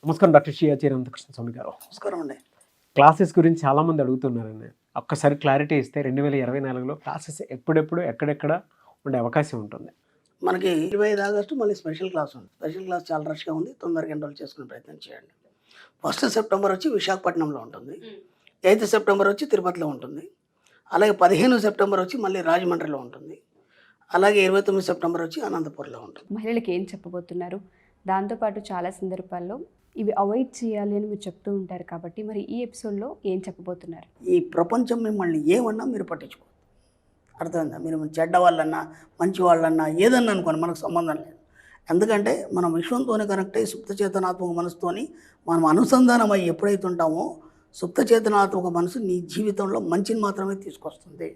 నమస్కారం డాక్టర్ శ్రీ అనంతకృష్ణ స్వామి గారు. నమస్కారం అండి. క్లాసెస్ గురించి చాలామంది అడుగుతున్నారండి. ఒక్కసారి క్లారిటీ ఇస్తే 2024లో క్లాసెస్ ఎప్పుడెప్పుడు ఎక్కడెక్కడ ఉండే అవకాశం ఉంటుంది? మనకి 25 ఆగస్టు మళ్ళీ స్పెషల్ క్లాస్ ఉంది. స్పెషల్ క్లాస్ చాలా రష్గా ఉంది. తొందరగా ఎన్రోల్ చేసుకునే ప్రయత్నం చేయండి. 1 సెప్టెంబర్ వచ్చి విశాఖపట్నంలో ఉంటుంది. 8 సెప్టెంబర్ వచ్చి తిరుపతిలో ఉంటుంది. అలాగే 15 సెప్టెంబర్ వచ్చి మళ్ళీ రాజమండ్రిలో ఉంటుంది. అలాగే 29 సెప్టెంబర్ వచ్చి అనంతపూర్లో ఉంటుంది. మహిళలకు ఏం చెప్పబోతున్నారు? దాంతోపాటు చాలా సందర్భాల్లో ఇవి అవాయిడ్ చేయాలి అని మీరు చెప్తూ ఉంటారు కాబట్టి మరి ఈ ఎపిసోడ్లో ఏం చెప్పబోతున్నారు? ఈ ప్రపంచం మిమ్మల్ని ఏమన్నా మీరు పట్టించుకోరు. అర్థమైందా? మీరు చెడ్డ వాళ్ళన్నా మంచి వాళ్ళన్నా ఏదన్నా అనుకోండి, మనకు సంబంధం లేదు. ఎందుకంటే మనం విశ్వంతోనే కనెక్ట్ అయ్యి సుప్త చేతనాత్మక మనసుతోని మనం అనుసంధానం అయ్యి ఎప్పుడైతే ఉంటామో సుప్త చేతనాత్మక మనసు నీ జీవితంలో మంచిని మాత్రమే తీసుకొస్తుంది.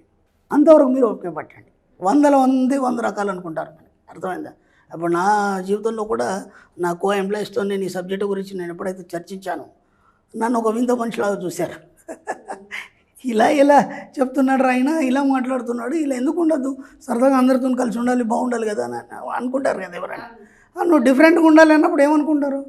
అంతవరకు మీరు ఓపిక పట్టండి. 100 రకాలు అనుకుంటారు. అర్థమైందా? అప్పుడు నా జీవితంలో కూడా నా ఎంప్లాయీస్తో నేను ఈ సబ్జెక్టు గురించి నేను ఎప్పుడైతే చర్చించానో నన్ను ఒక వింత మనిషిలాగా చూశారు. ఇలా చెప్తున్నాడు ఆయన, ఇలా మాట్లాడుతున్నాడు, ఇలా ఎందుకు ఉండదు, సరదాగా అందరితో కలిసి ఉండాలి, బాగుండాలి కదా అని అనుకుంటారు కదా ఎవరైనా. నువ్వు డిఫరెంట్గా ఉండాలి అన్నప్పుడు ఏమనుకుంటారు?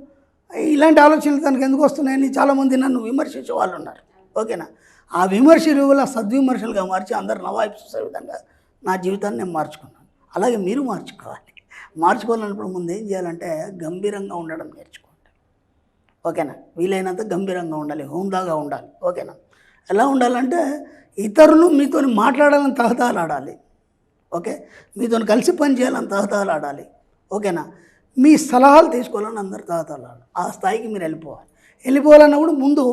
ఇలాంటి ఆలోచనలు తనకు ఎందుకు వస్తున్నాయని చాలామంది నన్ను విమర్శించే వాళ్ళు ఉన్నారు. ఓకేనా? ఆ విమర్శలు సద్విమర్శలుగా మార్చి అందరు నవాయిపు చూసే విధంగా నా జీవితాన్ని నేను మార్చుకున్నాను. అలాగే మీరు మార్చుకోవాలి. మార్చుకోవాలన్నప్పుడు ముందు ఏం చేయాలంటే గంభీరంగా ఉండడం నేర్చుకోండి. ఓకేనా? వీలైనంత గంభీరంగా ఉండాలి, హుందాగా ఉండాలి. ఓకేనా? ఎలా ఉండాలంటే ఇతరులు మీతో మాట్లాడాలని తహతహలాడాలి. ఓకే? మీతో కలిసి పని చేయాలని తహతహలాడాలి. ఓకేనా? మీ సలహాలు తీసుకోవాలని అందరు తహతహలాడాలి. ఆ స్థాయికి మీరు వెళ్ళిపోవాలన్నప్పుడు ముందు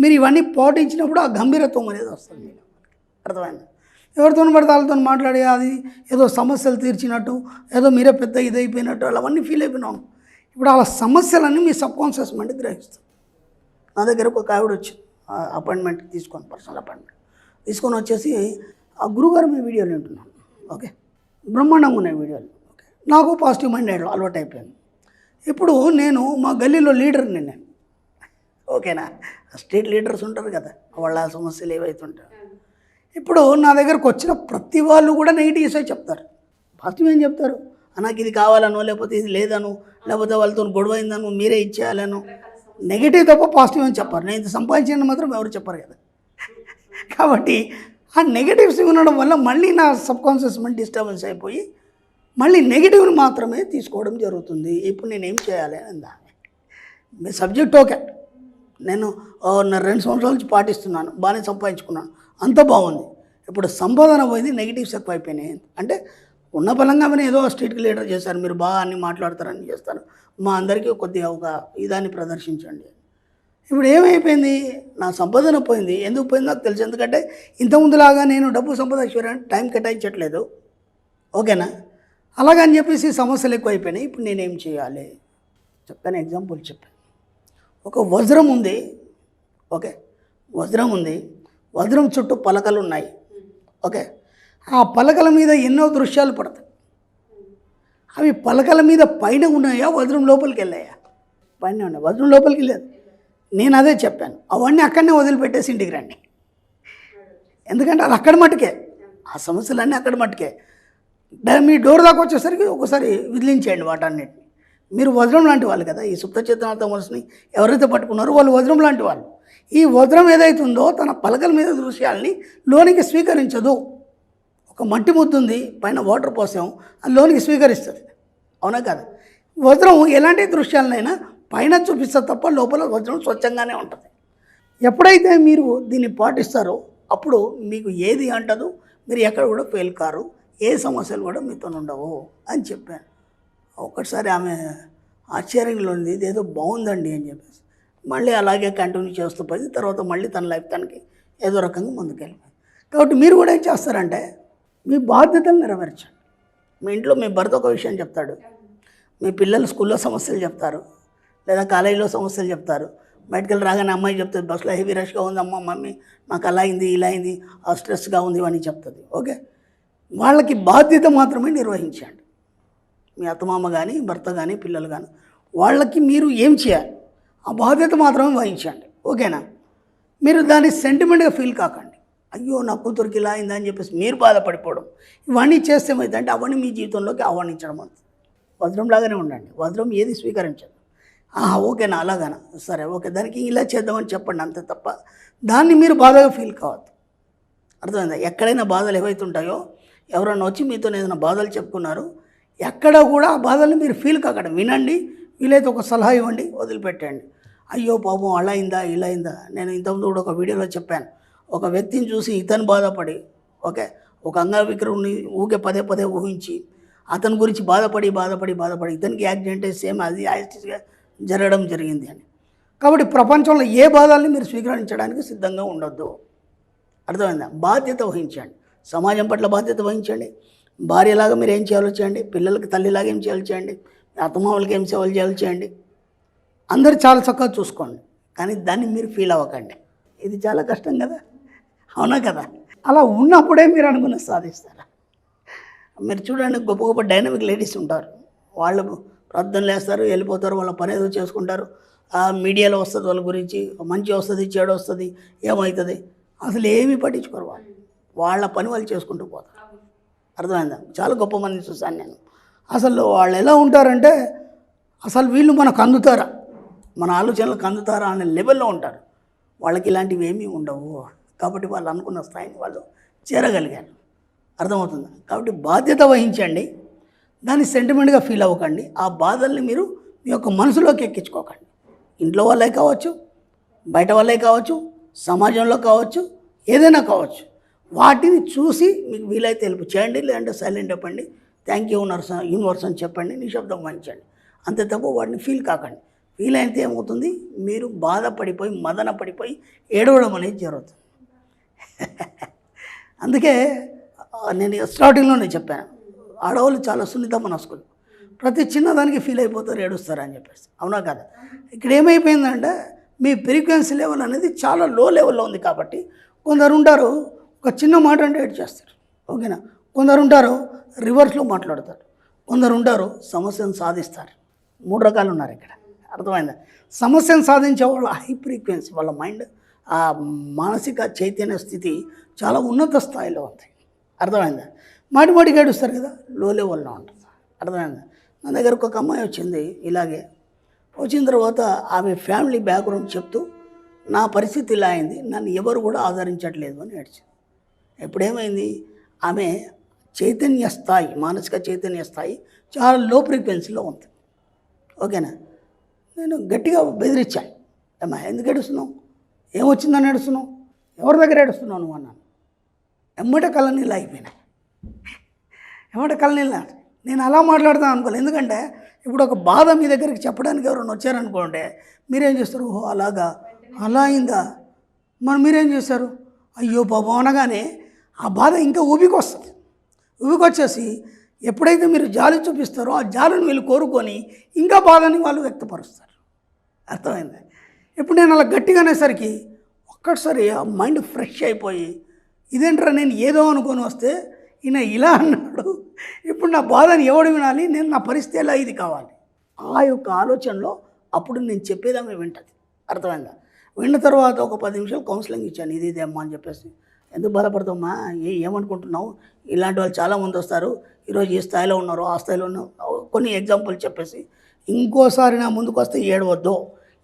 మీరు ఇవన్నీ పాటించినప్పుడు ఆ గంభీరత్వం అనేది వస్తుంది మీకు. అర్థమైంది? ఎవరితో పడితే వాళ్ళతో మాట్లాడి అది ఏదో సమస్యలు తీర్చినట్టు, ఏదో మీరే పెద్ద ఇదైపోయినట్టు అవన్నీ ఫీల్ అయిపోయినాం. ఇప్పుడు ఆ సమస్యలన్నీ మీ సబ్కాన్షియస్ మైండ్ గ్రహిస్తుంది. నా దగ్గరకు ఒక ఆవిడ వచ్చి అపాయింట్మెంట్ తీసుకొని, పర్సనల్ అపాయింట్మెంట్ తీసుకొని వచ్చేసి, ఆ గురుగారు మీ వీడియోలు వింటున్నాను. ఓకే, బ్రహ్మాండంగా ఉన్నాయి వీడియోలు. ఓకే, నాకు పాజిటివ్ మైండ్ అలవాటు అయిపోయింది. ఇప్పుడు నేను మా గల్లీలో లీడర్ని నేను. ఓకేనా? స్ట్రీట్ లీడర్స్ ఉంటారు కదా, వాళ్ళ సమస్యలు ఏవైతుంటారు. ఇప్పుడు నా దగ్గరకు వచ్చిన ప్రతి వాళ్ళు కూడా నెగిటివ్సే చెప్తారు. పాజిటివ్ ఏం చెప్తారు? నాకు ఇది కావాలనో, లేకపోతే ఇది లేదను, లేకపోతే వాళ్ళతో గొడవ అయిందను, మీరే ఇచ్చేయాలను. నెగిటివ్ తప్ప పాజిటివ్ అని చెప్పారు. నేను ఇది సంపాదించిన మాత్రం ఎవరు చెప్పారు కదా. కాబట్టి ఆ నెగిటివ్స్ ఉండడం వల్ల మళ్ళీ నా సబ్కాన్షియస్ మైండ్ డిస్టర్బెన్స్ అయిపోయి మళ్ళీ నెగిటివ్ని మాత్రమే తీసుకోవడం జరుగుతుంది. ఇప్పుడు నేనేం చేయాలి అందా? మీ సబ్జెక్ట్ ఓకే, నేను 2 సంవత్సరాల నుంచి పాటిస్తున్నాను, బాగానే సంపాదించుకున్నాను, అంత బాగుంది. ఇప్పుడు సంపాదన పోయింది, నెగిటివ్స్ ఎక్కువ అయిపోయినాయి. అంటే ఉన్న బలంగా మీరు ఏదో స్ట్రీట్కి లీడర్ చేశారు, మీరు బాగా అన్ని మాట్లాడతారని చేస్తారు, మా అందరికీ కొద్దిగా ఒక ఇదాన్ని ప్రదర్శించండి. ఇప్పుడు ఏమైపోయింది? నా సంపాదన పోయింది. ఎందుకు పోయింది నాకు తెలుసు. ఎందుకంటే ఇంతకుముందులాగా నేను డబ్బు సంపాదించడానికి టైం కేటాయించట్లేదు. ఓకేనా? అలాగని చెప్పేసి సమస్యలు ఎక్కువ అయిపోయినాయి. ఇప్పుడు నేనేం చేయాలి చెప్తాను. ఎగ్జాంపుల్ చెప్పాను. ఒక వజ్రం ఉంది. ఓకే, వజ్రం ఉంది. వజ్రం చుట్టూ పలకలు ఉన్నాయి. ఓకే, ఆ పలకల మీద ఎన్నో దృశ్యాలు పడతాయి. అవి పలకల మీద పైన ఉన్నాయా, వజ్రం లోపలికి వెళ్ళాయా? పైన ఉన్నాయి. వజ్రం లోపలికి వెళ్ళలేదు. నేను అదే చెప్పాను, అవన్నీ అక్కడనే వదిలిపెట్టేసి ఇంటికి రండి. ఎందుకంటే అది అక్కడ మట్టుకే, ఆ సమస్యలన్నీ అక్కడ మట్టుకే. మీ డోర్ దాకా వచ్చేసరికి ఒకసారి విదిలించేయండి వాటన్నిటిని. మీరు వజ్రం లాంటి వాళ్ళు కదా. ఈ సుప్త చేతనాత్మక మనసుని ఎవరైతే పట్టుకున్నారో వాళ్ళు వజ్రం లాంటి వాళ్ళు. ఈ వజ్రం ఏదైతుందో తన పలకల మీద దృశ్యాలని లోనికి స్వీకరించదు. ఒక మట్టి ముద్ద ఉంది, పైన వాటర్ పోసాం, అది లోనికి స్వీకరిస్తుంది. అవునా కదా? వజ్రం ఎలాంటి దృశ్యాలనైనా పైన చూపిస్తుంది తప్ప లోపల వజ్రం స్వచ్ఛంగానే ఉంటుంది. ఎప్పుడైతే మీరు దీన్ని పాటిస్తారో అప్పుడు మీకు ఏది అంటదు, మీరు ఎక్కడ కూడా ఫెయిల్ కారు, ఏ సమస్యలు కూడా మీతో ఉండవు అని చెప్పాను. ఒకసారి ఆమె ఆశ్చర్యంలో ఉంది, ఇదేదో బాగుందండి అని చెప్పేసి మళ్ళీ అలాగే కంటిన్యూ చేస్తూ పోయి తర్వాత మళ్ళీ తన లైఫ్ తనకి ఏదో రకంగా ముందుకెళ్ళిపోయింది. కాబట్టి మీరు కూడా ఏం చేస్తారంటే మీ బాధ్యతలు నెరవేర్చండి. మీ ఇంట్లో మీ భర్త ఒక విషయం చెప్తాడు, మీ పిల్లలు స్కూల్లో సమస్యలు చెప్తారు, లేదా కాలేజీలో సమస్యలు చెప్తారు, బయటకు వెళ్ళి రాగానే అమ్మాయి చెప్తుంది, బస్సులో హెవీ రష్గా ఉంది అమ్మ, మమ్మీ నాకు అలా అయింది, ఇలా అయింది, ఆ స్ట్రెస్గా ఉంది అని చెప్తుంది. ఓకే, వాళ్ళకి బాధ్యత మాత్రమే నిర్వహించండి. మీ అత్తమామ కానీ, భర్త కానీ, పిల్లలు కానీ, వాళ్ళకి మీరు ఏం చేయాలి ఆ బాధ్యత మాత్రమే వహించండి. ఓకేనా? మీరు దాన్ని సెంటిమెంట్గా ఫీల్ కాకండి. అయ్యో నా కూతురికి ఇలా అయిందని చెప్పేసి మీరు బాధపడిపోవడం, ఇవన్నీ చేస్తే ఏమైందంటే అవన్నీ మీ జీవితంలోకి ఆహ్వానించడం అవుతుంది. వజ్రంలాగానే ఉండండి. వజ్రం ఏది స్వీకరించదు. ఓకేనా అలాగనా సరే ఓకే దానికి ఇలా చేద్దామని చెప్పండి అంతే తప్ప దాన్ని మీరు బాధగా ఫీల్ కావద్దు. అర్థమైందా? ఎక్కడైనా బాధలు ఏవైతే ఉంటాయో ఎవరైనా వచ్చి మీతో ఏదైనా బాధలు చెప్పుకున్నారు ఎక్కడ కూడా ఆ బాధల్ని మీరు ఫీల్ కాకండి, వినండి, వీలైతే ఒక సలహా ఇవ్వండి, వదిలిపెట్టండి. అయ్యో పాపం అలా అయిందా ఇలా అయిందా. నేను ఇంతకుముందు కూడా ఒక వీడియోలో చెప్పాను, ఒక వ్యక్తిని చూసి ఇతను బాధపడి ఓకే ఒక అంగవికలుని ఊకే పదే పదే ఊహించి అతని గురించి బాధపడి ఇతనికి యాక్సిడెంట్ సేమ్ అది యాక్సిడెంట్గా జరగడం జరిగింది అని. కాబట్టి ప్రపంచంలో ఏ బాధల్ని మీరు స్వీకరించడానికి సిద్ధంగా ఉండొద్దు. అర్థమైందా? బాధ్యత వహించండి, సమాజం పట్ల బాధ్యత వహించండి. భార్యలాగా మీరు ఏం చేయాలో చేయండి, పిల్లలకి తల్లిలాగా ఏం చేయాలో చేయండి, అత్తమామలకి ఏం సేవలు చేయాలో చేయండి, అందరు చాలా చక్కగా చూసుకోండి. కానీ దాన్ని మీరు ఫీల్ అవ్వకండి. ఇది చాలా కష్టం కదా, అవునా కదా? అలా ఉన్నప్పుడే మీరు అనుకున్న సాధిస్తారు. మీరు చూడండి, గొప్ప గొప్ప డైనమిక్ లేడీస్ ఉంటారు, వాళ్ళు ప్రార్థన లేస్తారు, వెళ్ళిపోతారు, వాళ్ళ పని ఏదో చేసుకుంటారు. మీడియాలో వస్తుంది వాళ్ళ గురించి, మంచి వస్తుంది చెడు వస్తుంది ఏమవుతుంది అసలు ఏమీ పట్టించుకోరు. వాళ్ళ పని వాళ్ళు చేసుకుంటూ పోతారు. అర్థమైందా? చాలా గొప్ప మందిని చూశాను నేను. అసలు వాళ్ళు ఎలా ఉంటారంటే అసలు వీళ్ళు మనకు అందుతారా, మన ఆలోచనలకు అందుతారా అనే లెవెల్లో ఉంటారు. వాళ్ళకి ఇలాంటివి ఏమీ ఉండవు. కాబట్టి వాళ్ళు అనుకున్న స్థాయిని వాళ్ళు చేరగలిగారు. అర్థమవుతుందా? కాబట్టి బాధ్యత వహించండి, దాన్ని సెంటిమెంట్గా ఫీల్ అవ్వకండి. ఆ బాధల్ని మీరు మీ యొక్క మనసులోకి ఎక్కించుకోకండి. ఇంట్లో వాళ్ళే కావచ్చు, బయట వాళ్ళే కావచ్చు, సమాజంలో కావచ్చు, ఏదైనా కావచ్చు. వాటిని చూసి మీకు వీలైతే హెల్ప్ చేయండి, లేదంటే సైలెంట్ చెప్పండి, థ్యాంక్ యూ యూనివర్స్ అని చెప్పండి, నిశ్శబ్దం వహించండి. అంతే తప్ప వాటిని ఫీల్ కాకండి. ఫీల్ అయితే ఏమవుతుంది, మీరు బాధపడిపోయి మదన పడిపోయి ఏడవడం అనేది జరుగుతుంది. అందుకే నేను స్టార్టింగ్లోనే చెప్పాను, ఆడవాళ్ళు చాలా సున్నిత మనస్కులు, ప్రతి చిన్నదానికి ఫీల్ అయిపోతారు, ఏడుస్తారు అని చెప్పేసి. అవునా కదా? ఇక్కడ ఏమైపోయిందంటే మీ ఫ్రీక్వెన్సీ లెవెల్ అనేది చాలా లో లెవెల్లో ఉంది. కాబట్టి కొందరు ఉంటారు ఒక చిన్న మాట అంటే ఏడ్ చేస్తారు, ఓకేనా? కొందరు ఉంటారు రివర్స్లో మాట్లాడతారు, కొందరు ఉంటారు సమస్యను సాధిస్తారు. 3 రకాలు ఉన్నారు ఇక్కడ. అర్థమైందా? సమస్యను సాధించే వాళ్ళ హై ఫ్రీక్వెన్సీ, వాళ్ళ మైండ్ ఆ మానసిక చైతన్య స్థితి చాలా ఉన్నత స్థాయిలో ఉంది. అర్థమైందా? మాటిమాటికి ఏడుస్తారు కదా, లో లెవెల్లో ఉంటుంది. అర్థమైందా? నా దగ్గరకు ఒక అమ్మాయి వచ్చింది, ఇలాగే వచ్చిన తర్వాత ఆమె ఫ్యామిలీ బ్యాక్గ్రౌండ్ చెప్తూ నా పరిస్థితి ఇలా అయింది, నన్ను ఎవరు కూడా ఆదరించట్లేదు అని ఏడ్చింది. ఎప్పుడేమైంది, ఆమె చైతన్య స్థాయి, మానసిక చైతన్య స్థాయి చాలా లో ఫ్రీక్వెన్సీలో ఉంది. ఓకేనా? నేను గట్టిగా బెదిరించాను, అమ్మా ఎందుకు ఏడుస్తున్నావు, ఏమొచ్చిందని ఏడుస్తున్నావు, ఎవరి దగ్గర ఏడుస్తున్నావు నువ్వు అన్నాను. ఎమ్మట కళ్ళనీళ్ళు అయిపోయినాయి, ఎమ్మట కళ్ళనీళ్ళు. నేను అలా మాట్లాడతాను అనుకోలేదు, ఎందుకంటే ఇప్పుడు ఒక బాధ మీ దగ్గరికి చెప్పడానికి ఎవరైనా వచ్చారనుకోండి, మీరేం చేస్తారు, ఓహో అలాగా అలా అయిందా, మరి మీరేం చేస్తారు, అయ్యో పాపం అనగానే ఆ బాధ ఇంకా ఊబికొస్తుంది. ఊబికొచ్చేసి ఎప్పుడైతే మీరు జాలి చూపిస్తారో ఆ జాలిని వీళ్ళు కోరుకొని ఇంకా బాధని వాళ్ళు వ్యక్తపరుస్తారు. అర్థమైంది? ఇప్పుడు నేను అలా గట్టిగా అనేసరికి ఒక్కసారి ఆ మైండ్ ఫ్రెష్ అయిపోయి, ఇదేంట్రా నేను ఏదో అనుకొని వస్తే ఈయన ఇలా అన్నాడు, ఇప్పుడు నా బాధని ఎవడు వినాలి, నేను నా పరిస్థితి ఎలా ఇది కావాలి, ఆ యొక్క ఆలోచనలో అప్పుడు నేను చెప్పేదామే వింటుంది. అర్థమైందా? విన్న తర్వాత ఒక 10 నిమిషాలు కౌన్సిలింగ్ ఇచ్చాను, ఇది అమ్మా అని చెప్పేసి. ఎందుకు బాధపడతామా, ఏమనుకుంటున్నావు, ఇలాంటి వాళ్ళు చాలామంది వస్తారు, ఈరోజు ఏ స్థాయిలో ఉన్నారో ఆ స్థాయిలో ఉన్న కొన్ని ఎగ్జాంపుల్ చెప్పేసి, ఇంకోసారి నా ముందుకు వస్తే ఏడవద్దు,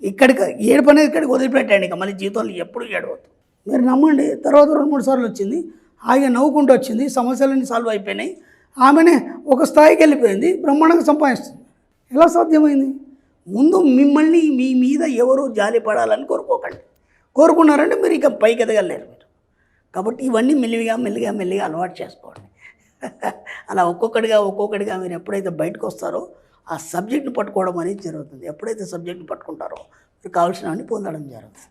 ఇక్కడికి ఏడుపు అనేది ఇక్కడికి వదిలిపెట్టండి, ఇక మళ్ళీ జీవితంలో ఎప్పుడు ఏడవద్దు. మీరు నమ్మండి, తర్వాత 2-3 సార్లు వచ్చింది, హాయిగా నవ్వుకుంటూ వచ్చింది, సమస్యలన్నీ సాల్వ్ అయిపోయినాయి, ఆమెనే ఒక స్థాయికి వెళ్ళిపోయింది, బ్రహ్మాండంగా సంపాదిస్తుంది. ఎలా సాధ్యమైంది? ముందు మిమ్మల్ని మీ మీద ఎవరు జాలి పడాలని కోరుకోకండి. కోరుకున్నారంటే మీరు ఇక పైకి ఎదగలేరు మీరు. కాబట్టి ఇవన్నీ మెల్లిగా అలవాటు చేసుకోండి. అలా ఒక్కొక్కటిగా మీరు ఎప్పుడైతే బయటకు వస్తారో ఆ సబ్జెక్ట్ని పట్టుకోవడం అనేది జరుగుతుంది. ఎప్పుడైతే సబ్జెక్ట్ని పట్టుకుంటారో మీకు కావాల్సినవన్నీ పొందడం జరుగుతుంది.